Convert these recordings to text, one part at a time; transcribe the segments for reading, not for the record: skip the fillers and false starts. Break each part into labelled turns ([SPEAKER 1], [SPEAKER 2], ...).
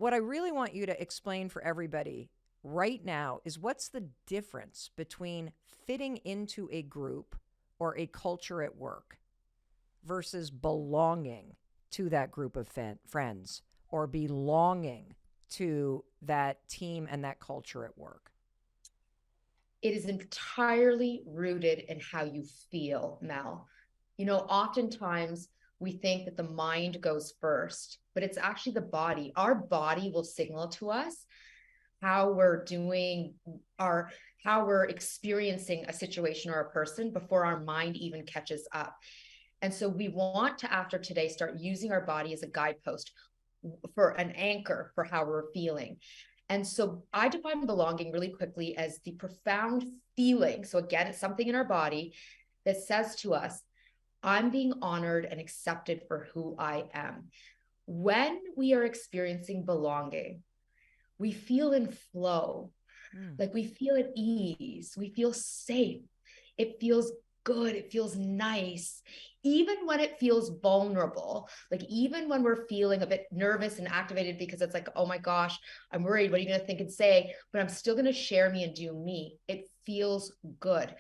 [SPEAKER 1] what I really want you to explain for everybody right now is what's the difference between fitting into a group or a culture at work versus belonging to that group of friends or belonging to that team and that culture at work?
[SPEAKER 2] It is entirely rooted in how you feel, Mel. Oftentimes we think that the mind goes first, but it's actually the body. Our body will signal to us how we're doing our how we're experiencing a situation or a person before our mind even catches up. And so we want to, after today, start using our body as a guidepost for an anchor for how we're feeling. And so I define belonging really quickly as the profound feeling. So again, it's something in our body that says to us, I'm being honored and accepted for who I am. When we are experiencing belonging, we feel in flow, like we feel at ease, we feel safe, it feels good, it feels nice. Even when it feels vulnerable, like even when we're feeling a bit nervous and activated because it's like, oh my gosh, I'm worried, what are you going to think and say? But I'm still going to share me and do me. It feels good.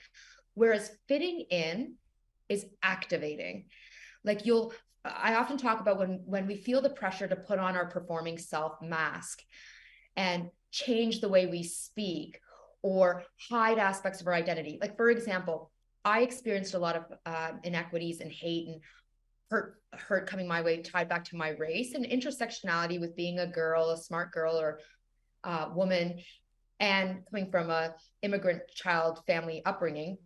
[SPEAKER 2] Whereas fitting in is activating. Like I often talk about when we feel the pressure to put on our performing self mask and change the way we speak or hide aspects of our identity. Like, for example, I experienced a lot of inequities and hate and hurt coming my way, tied back to my race and intersectionality with being a girl, a smart girl or woman, and coming from a immigrant child family upbringing.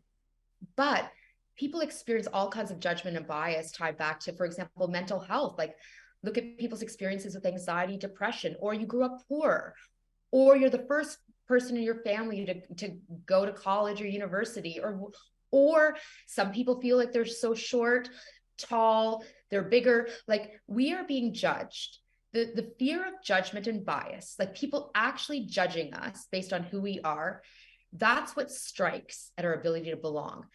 [SPEAKER 2] But people experience all kinds of judgment and bias tied back to, for example, mental health. Like, look at people's experiences with anxiety, depression, or you grew up poor, or you're the first person in your family to go to college or university, or some people feel like they're so short, tall, they're bigger. Like, we are being judged. The fear of judgment and bias, like people actually judging us based on who we are, that's what strikes at our ability to belong.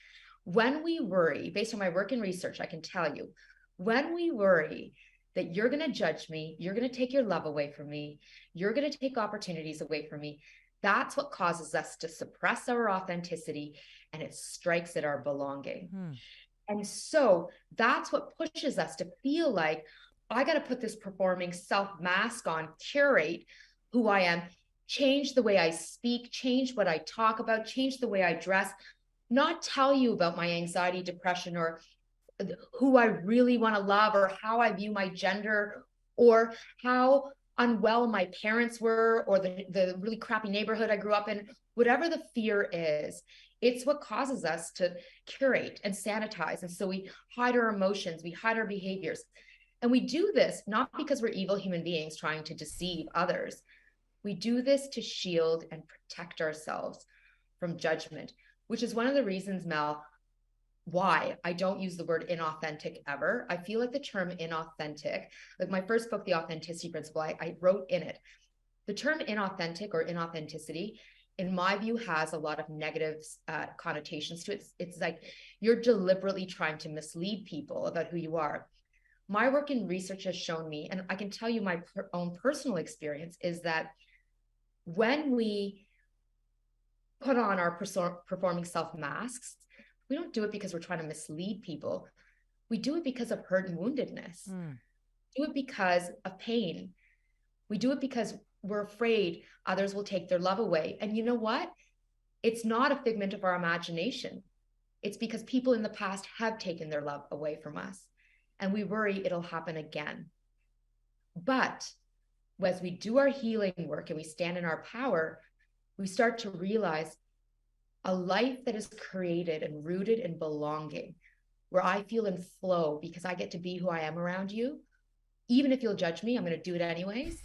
[SPEAKER 2] When we worry, based on my work and research, I can tell you, when we worry that you're going to judge me, you're going to take your love away from me, you're going to take opportunities away from me, that's what causes us to suppress our authenticity, and it strikes at our belonging. And so that's what pushes us to feel like, I got to put this performing self mask on, curate who I am, change the way I speak, change what I talk about, change the way I dress, not tell you about my anxiety, depression, or who I really want to love, or how I view my gender, or how unwell my parents were, or the really crappy neighborhood I grew up in. Whatever the fear is, it's what causes us to curate and sanitize. And so we hide our emotions, we hide our behaviors. And we do this not because we're evil human beings trying to deceive others. We do this to shield and protect ourselves from judgment, which is one of the reasons, Mel, why I don't use the word inauthentic ever. I feel like the term inauthentic, like my first book, The Authenticity Principle, I wrote in it, the term inauthentic or inauthenticity, in my view, has a lot of negative connotations to it. It's like you're deliberately trying to mislead people about who you are. My work and research has shown me, and I can tell you my own personal experience, is that when we put on our performing self masks, we don't do it because we're trying to mislead people. We do it because of hurt and woundedness. Do it because of pain. We do it because we're afraid others will take their love away. And you know what? It's not a figment of our imagination. It's because people in the past have taken their love away from us, and we worry it'll happen again. But as we do our healing work and we stand in our power, we start to realize a life that is created and rooted in belonging, where I feel in flow because I get to be who I am around you. Even if you'll judge me, I'm going to do it anyways,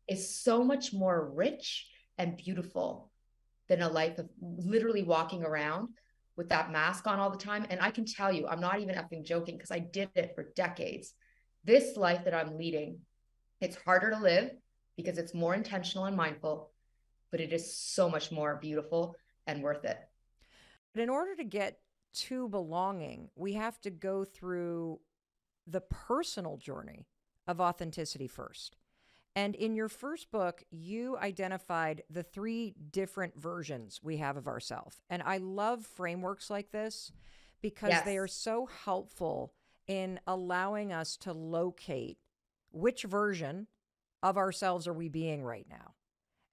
[SPEAKER 2] is so much more rich and beautiful than a life of literally walking around with that mask on all the time. And I can tell you, I'm not even effing joking because I did it for decades. This life that I'm leading, it's harder to live because it's more intentional and mindful, but it is so much more beautiful and worth it.
[SPEAKER 1] But in order to get to belonging, we have to go through the personal journey of authenticity first. And in your first book, you identified the 3 different versions we have of ourselves. And I love frameworks like this because they are
[SPEAKER 2] Yes.
[SPEAKER 1] so helpful in allowing us to locate which version of ourselves are we being right now.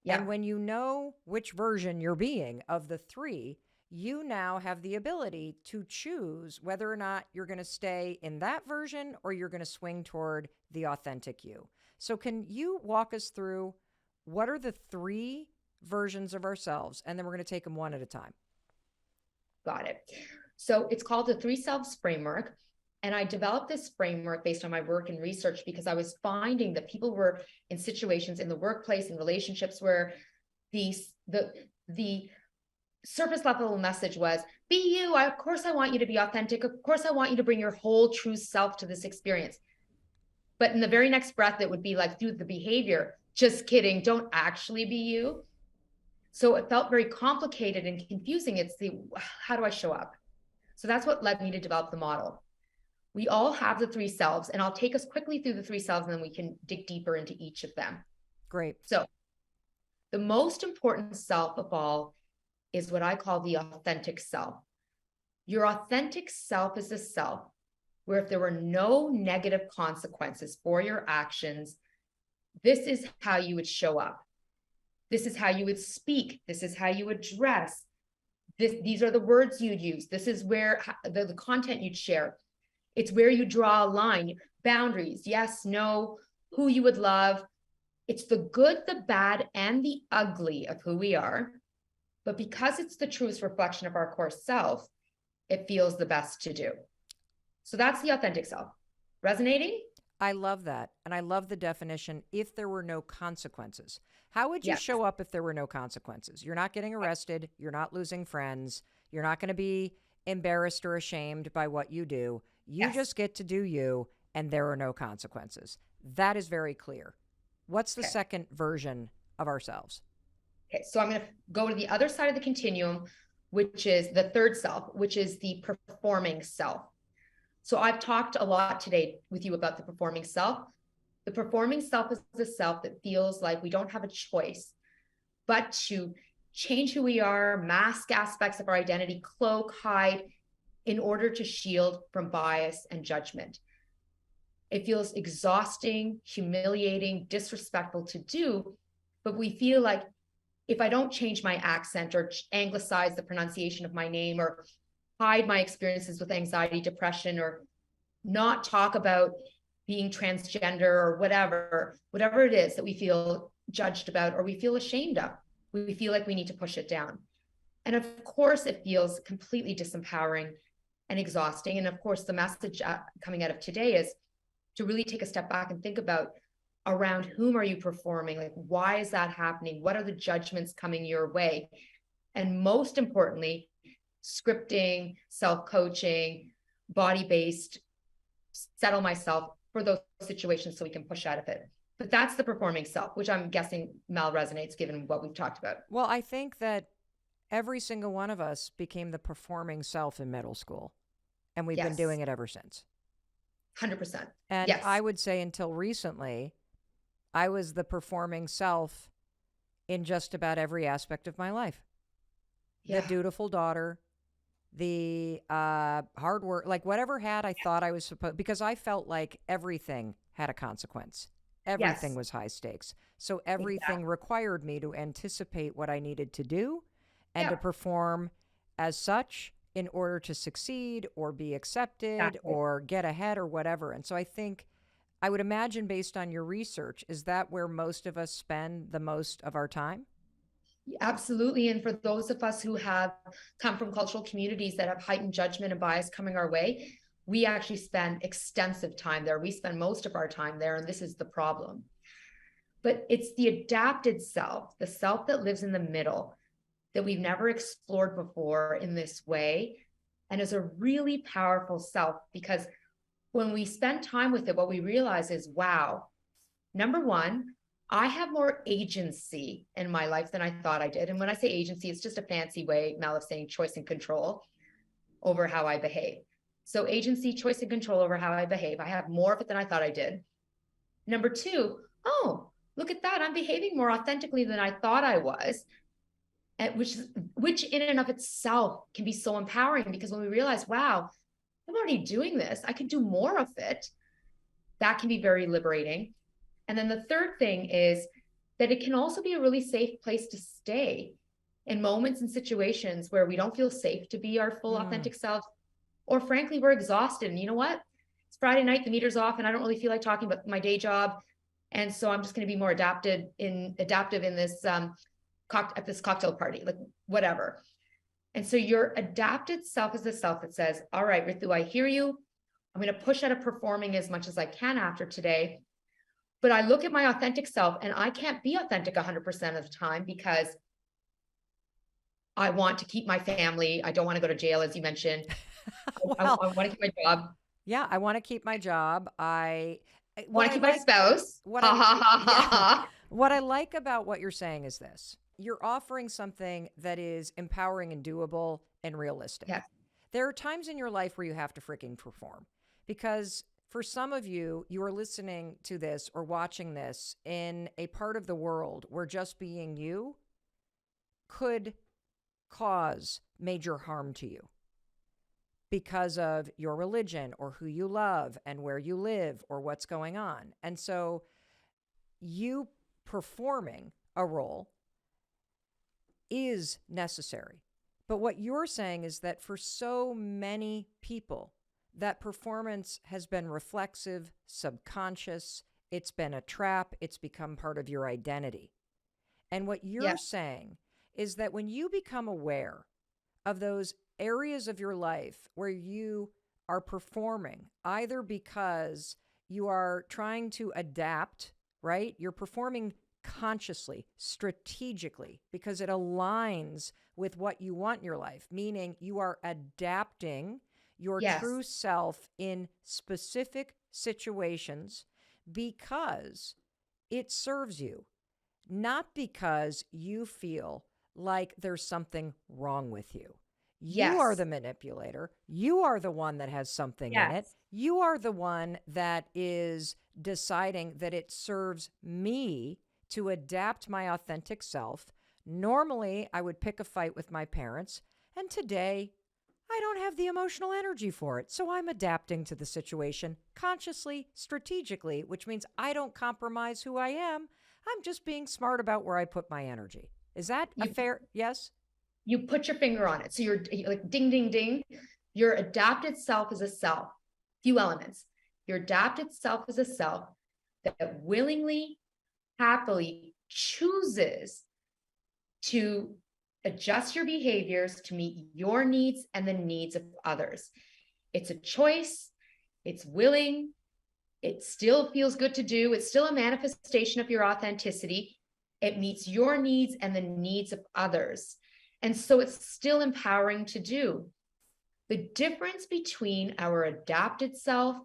[SPEAKER 2] Yeah.
[SPEAKER 1] And when you know which version you're being of the 3, you now have the ability to choose whether or not you're going to stay in that version or you're going to swing toward the authentic you. So, can you walk us through what are the 3 versions of ourselves? And then we're going to take them one at a time.
[SPEAKER 2] Got it. So it's called the 3 selves framework. And I developed this framework based on my work and research because I was finding that people were in situations in the workplace and relationships where the surface level message was, be you. Of course, I want you to be authentic. Of course, I want you to bring your whole true self to this experience. But in the very next breath, it would be like, through the behavior, just kidding, don't actually be you. So it felt very complicated and confusing. It's how do I show up? So that's what led me to develop the model. We all have the 3 selves, and I'll take us quickly through the 3 selves, and then we can dig deeper into each of them.
[SPEAKER 1] Great.
[SPEAKER 2] So the most important self of all is what I call the authentic self. Your authentic self is a self where if there were no negative consequences for your actions, this is how you would show up. This is how you would speak. This is how you would dress. These are the words you'd use. This is where the content you'd share. It's where you draw a line, boundaries, yes, no, who you would love. It's the good, the bad, and the ugly of who we are. But because it's the truest reflection of our core self, it feels the best to do. So that's the authentic self. Resonating?
[SPEAKER 1] I love that. And I love the definition, if there were no consequences. How would you
[SPEAKER 2] Yes.
[SPEAKER 1] show up if there were no consequences? You're not getting arrested. You're not losing friends. You're not going to be embarrassed or ashamed by what you do. You
[SPEAKER 2] Yes.
[SPEAKER 1] just get to do you, and there are no consequences. That is very clear. What's the
[SPEAKER 2] Okay.
[SPEAKER 1] second version of ourselves?
[SPEAKER 2] Okay, so I'm going to go to the other side of the continuum, which is the third self, which is the performing self. So I've talked a lot today with you about the performing self. The performing self is the self that feels like we don't have a choice but to change who we are, mask aspects of our identity, cloak, hide, in order to shield from bias and judgment. It feels exhausting, humiliating, disrespectful to do, but we feel like if I don't change my accent or anglicize the pronunciation of my name or hide my experiences with anxiety, depression, or not talk about being transgender or whatever it is that we feel judged about or we feel ashamed of, we feel like we need to push it down. And of course, it feels completely disempowering and exhausting. And of course, the message coming out of today is to really take a step back and think about around whom are you performing? Like, why is that happening? What are the judgments coming your way? And most importantly, scripting, self-coaching, body-based, settle myself for those situations so we can push out of it. But that's the performing self, which I'm guessing, Mel, resonates given what we've talked about.
[SPEAKER 1] Well, I think that every single one of us became the performing self in middle school, and we've been doing it ever since.
[SPEAKER 2] 100%.
[SPEAKER 1] And
[SPEAKER 2] Yes.
[SPEAKER 1] I would say until recently, I was the performing self in just about every aspect of my life.
[SPEAKER 2] Yeah.
[SPEAKER 1] The dutiful daughter, the hard work, like whatever hat I thought I was supposed, because I felt like everything had a consequence. Everything
[SPEAKER 2] Yes.
[SPEAKER 1] was high stakes. So everything required me to anticipate what I needed to do and to perform as such in order to succeed or be accepted or get ahead or whatever. And so I think, I would imagine based on your research, is that where most of us spend the most of our time?
[SPEAKER 2] Absolutely. And for those of us who have come from cultural communities that have heightened judgment and bias coming our way, we actually spend extensive time there. We spend most of our time there, and this is the problem. But it's the adapted self, the self that lives in the middle, that we've never explored before in this way, and is a really powerful self, because when we spend time with it, what we realize is, wow, number one, I have more agency in my life than I thought I did. And when I say agency, it's just a fancy way, Mel, of saying choice and control over how I behave. So agency, choice, and control over how I behave. I have more of it than I thought I did. Number two, oh, look at that. I'm behaving more authentically than I thought I was. And which in and of itself can be so empowering, because when we realize, wow, I'm already doing this, I can do more of it. That can be very liberating. And then the third thing is that it can also be a really safe place to stay in moments and situations where we don't feel safe to be our full authentic selves, or frankly, we're exhausted. And you know what? It's Friday night, the meter's off, and I don't really feel like talking about my day job. And so I'm just going to be more adaptive in this at this cocktail party, like whatever. And so your adapted self is the self that says, all right, Rithu, I hear you. I'm going to push out of performing as much as I can after today. But I look at my authentic self and I can't be authentic 100% of the time because I want to keep my family. I don't want to go to jail, as you mentioned.
[SPEAKER 1] Well,
[SPEAKER 2] I want to keep my job.
[SPEAKER 1] yeah, I want to keep my job. I
[SPEAKER 2] want to keep my spouse.
[SPEAKER 1] What I like about what you're saying is this. You're offering something that is empowering and doable and realistic.
[SPEAKER 2] Yes.
[SPEAKER 1] There are times in your life where you have to freaking perform, because for some of you, you are listening to this or watching this in a part of the world where just being you could cause major harm to you because of your religion or who you love and where you live or what's going on. And so you performing a role is necessary. But what you're saying is that for so many people, that performance has been reflexive, subconscious, it's been a trap, it's become part of your identity. And what you're saying is that when you become aware of those areas of your life where you are performing, either because you are trying to adapt, right? You're performing consciously, strategically, because it aligns with what you want in your life, meaning you are adapting your true self in specific situations because it serves you, not because you feel like there's something wrong with you. You are the manipulator. You are the one that has something in it. You are the one that is deciding that it serves me to adapt my authentic self. Normally, I would pick a fight with my parents, and today I don't have the emotional energy for it. So I'm adapting to the situation consciously, strategically, which means I don't compromise who I am. I'm just being smart about where I put my energy. Is that a fair yes?
[SPEAKER 2] You put your finger on it. So you're like ding, ding, ding. Your adapted self is a self. Few elements. Your adapted self is a self that willingly, happily chooses to adjust your behaviors to meet your needs and the needs of others. It's a choice. It's willing. It still feels good to do. It's still a manifestation of your authenticity. It meets your needs and the needs of others. And so it's still empowering to do. The difference between our adapted self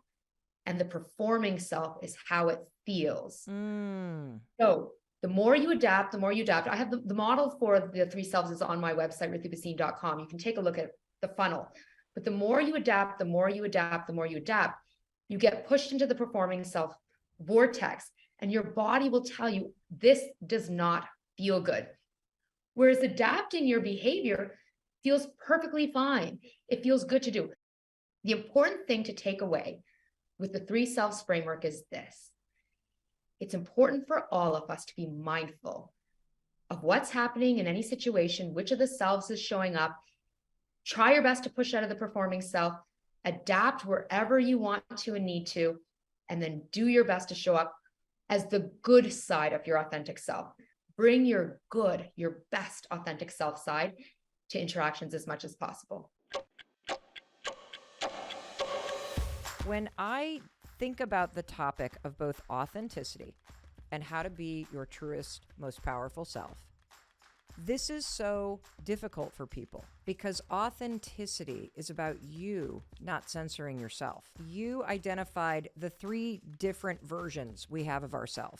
[SPEAKER 2] and the performing self is how it feels. So the more you adapt, the more you adapt. I have the model for the three selves is on my website, rithubasin.com. You can take a look at the funnel. But the more you adapt, the more you adapt, the more you adapt, you get pushed into the performing self vortex, and your body will tell you, this does not feel good. Whereas adapting your behavior feels perfectly fine. It feels good to do. The important thing to take away with the three selves framework is this. It's important for all of us to be mindful of what's happening in any situation, which of the selves is showing up. Try your best to push out of the performing self, adapt wherever you want to and need to, and then do your best to show up as the good side of your authentic self. Bring your good, your best authentic self side to interactions as much as possible.
[SPEAKER 1] When I think about the topic of both authenticity and how to be your truest, most powerful self, this is so difficult for people because authenticity is about you not censoring yourself. You identified the three different versions we have of ourselves.